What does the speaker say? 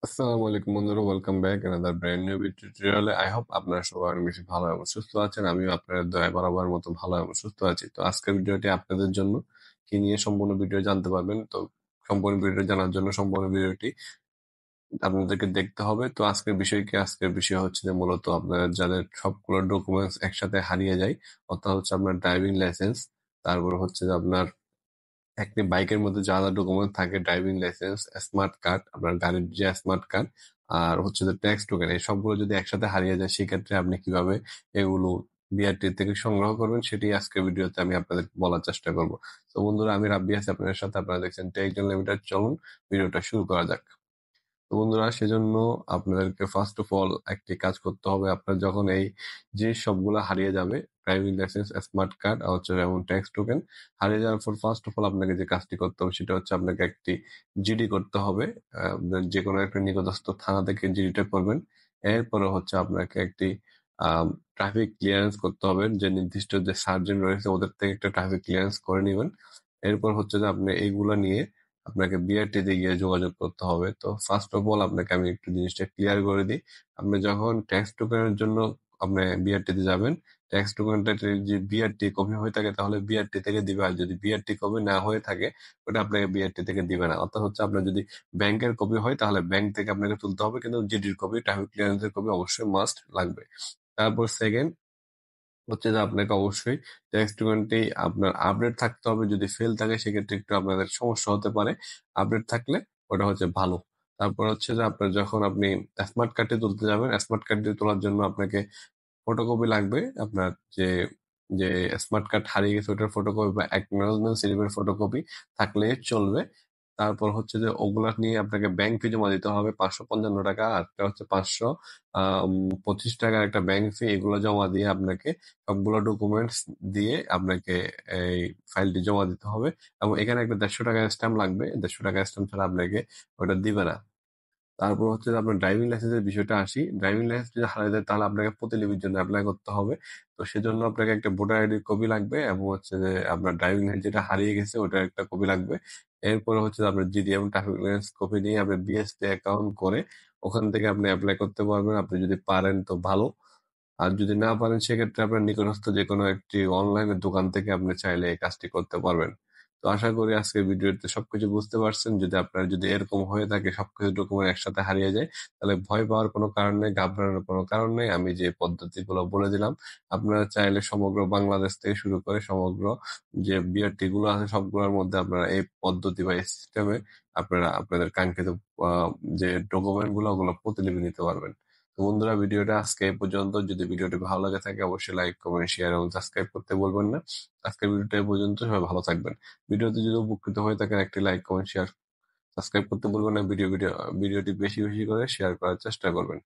আসসালামু আলাইকুম বন্ধুরা, welcome back another brand new টিউটোরিয়ালে। আই হোপ আপনারা সবাই অনেক বেশি ভালো এবং সুস্থ আছেন। আমিও আপনাদের দয়ায় বরাবর মতো ভালো এবং সুস্থ আছি। তো আজকের ভিডিওটি আপনাদের জন্য কি নিয়ে সম্পূর্ণ ভিডিও জানতে পারবেন। তো সম্পূর্ণ ভিডিও জানার জন্য সম্পূর্ণ ভিডিওটি আপনাদেরকে দেখতে হবে। তো আজকের বিষয় কি? আজকের বিষয় হচ্ছে যে মূলত আপনার যাদের সবগুলো ডকুমেন্টস একসাথে হারিয়ে যায়, অর্থাৎ হচ্ছে আপনার ড্রাইভিং লাইসেন্স, তারপর হচ্ছে যে আপনার একটি বাইকের মধ্যে যা যা ডকুমেন্ট থাকে, ড্রাইভিং লাইসেন্স, স্মার্ট কার্ড, আপনার গাড়ির যে স্মার্ট কার্ড, আর হচ্ছে যে ট্যাক্স টোকেন, এই সবগুলো যদি একসাথে হারিয়ে যায় সেক্ষেত্রে আপনি কিভাবে এগুলো বিআরটি থেকে সংগ্রহ করবেন সেটি আজকের ভিডিওতে আমি আপনাদের বলার চেষ্টা করব। তো বন্ধুরা, আমি রাব্বি আছি আপনাদের সাথে। আপনারা দেখছেন টেকজন লিমিটেড। চলুন ভিডিওটা শুরু করা যাক। তো বন্ধুরা, সেজন্য আপনাদেরকে ফার্স্ট অফ অল একটি কাজ করতে হবে। আপনার যখন এই যে সবগুলো হারিয়ে যাবে, ড্রাইভিং লাইসেন্স, স্মার্ট কার্ড আর হচ্ছে যেমন ট্যাক্স টোকেন হারিয়ে যাওয়ার পর ফার্স্ট অফ অল আপনাকে যে কাজটি করতে হবে সেটা হচ্ছে আপনাকে একটি জিডি করতে হবে। যে কোনো একটা নিকটস্থ থানা থেকে জিডিটা করবেন। এরপরে হচ্ছে আপনাকে একটি ট্রাফিক ক্লিয়ারেন্স করতে হবে, যে নির্দিষ্ট যে সার্জেন্ট রয়েছে ওদের থেকে একটা ট্রাফিক ক্লিয়ারেন্স করে নেবেন। এরপর হচ্ছে যে আপনি এইগুলা নিয়ে আপনাকে বিআরটি তে গিয়ে যোগাযোগ করতে হবে। তো ফার্স্ট অফ অল আপনাকে আমি একটু জিনিসটা ক্লিয়ার করে দিই। আপনি যখন ট্যাক্স টোকেনের জন্য আপনি বিআরটি তে যাবেন, ট্যাক্স টোকেনটা যে বিআরটি কপি হয়ে থাকে তাহলে বিআরটি থেকে দিবে, আর যদি বিআরটি কপি না হয়ে থাকে ওটা আপনাকে বিআরটি থেকে দিবে না। অর্থাৎ হচ্ছে আপনার যদি ব্যাংকের কপি হয় তাহলে ব্যাংক থেকে আপনাকে তুলতে হবে, কিন্তু জিডির কপি, ট্রাফিক ক্লিয়ারেন্সের কপি অবশ্যই মাস্ট লাগবে। তারপর সেকেন্ড হচ্ছে যে আপনাকে অবশ্যই ট্যাক্স টোকেনটি আপনার আপডেট থাকতে হবে। যদি ফেল থাকে সেক্ষেত্রে একটু আপনাদের সমস্যা হতে পারে। আপডেট থাকলে ওটা হচ্ছে ভালো। তারপর হচ্ছে যে আপনার যখন আপনি স্মার্ট কার্ডটি তুলতে যাবেন, স্মার্ট কার্ডটি তোলার জন্য আপনাকে ফটোকপি লাগবে। আপনার যে যে স্মার্ট কার্ড হারিয়ে গেছে ওটার ফটোকপি বা অ্যাকনলেজমেন্ট স্লিপের ফটোকপি থাকলে চলবে। তারপর হচ্ছে যে ওগুলা নিয়ে আপনাকে ব্যাংক ফি জমা দিতে হবে 555 টাকা, আর একটা হচ্ছে 525 টাকার একটা ব্যাংক ফি। এগুলো জমা দিয়ে আপনাকে সবগুলো ডকুমেন্টস দিয়ে আপনাকে এই ফাইলটি জমা দিতে হবে। এবং এখানে একটা 150 টাকা স্ট্যাম্প লাগবে, 150 টাকা স্ট্যাম্প ছাড়া আপনাকে ওটা দিবে না। তারপর হচ্ছে যে আপনার ড্রাইভিং লাইসেন্সের বিষয়টা আসি। ড্রাইভিং লাইসেন্স যদি হারিয়ে যায় তাহলে আপনাকে প্রতিলিপির জন্য অ্যাপ্লাই করতে হবে। তো সেজন্য আপনাকে একটা ভোটার আইডির কপি লাগবে এবং হচ্ছে যে আপনার ড্রাইভিং লাইসেন্স যেটা হারিয়ে গেছে ওটার একটা কপি লাগবে। এরপরে হচ্ছে যে আপনার জিডি এবং ট্রাফিক লাইসেন্স কপি নিয়ে আপনি বিএসপি অ্যাকাউন্ট করে ওখান থেকে আপনি অ্যাপ্লাই করতে পারবেন। আপনি যদি পারেন তো ভালো, আর যদি না পারেন সেক্ষেত্রে আপনার নিকটস্থ যে কোনো একটি অনলাইনের দোকান থেকে আপনি চাইলে এই কাজটি করতে পারবেন। তো আশা করি আজকের ভিডিওতে সবকিছু বুঝতে পারছেন। যদি আপনার যদি এরকম হয়ে থাকে সবকিছু ডকুমেন্ট একসাথে হারিয়ে যায়, তাহলে ভয় পাওয়ার কোনো কারণ নেই, ঘাবড়ানোর কোনো কারণ নেই। আমি যে পদ্ধতিগুলো বলে দিলাম আপনারা চাইলে সমগ্র বাংলাদেশ থেকে শুরু করে সমগ্র যে বিআরটি গুলো আছে সবগুলোর মধ্যে আপনারা এই পদ্ধতি বা এই সিস্টেমে আপনারা আপনাদের কাঙ্ক্ষিত আহ, যে ডকুমেন্ট গুলো ওগুলো প্রতিলিপি নিতে পারবেন। তো বন্ধুরা, ভিডিওটা আজকে এই পর্যন্ত। যদি ভিডিওটি ভালো লাগে থাকে অবশ্যই লাইক, কমেন্ট, শেয়ার এবং সাবস্ক্রাইব করতে বলবেন না। আজকের ভিডিওটা এই পর্যন্ত। সবাই ভালো থাকবেন। ভিডিওতে যদি উপকৃত হয়ে থাকেন একটি লাইক, কমেন্ট, শেয়ার, সাবস্ক্রাইব করতে বলবেন না। ভিডিওটি বেশি বেশি করে শেয়ার করার চেষ্টা করবেন।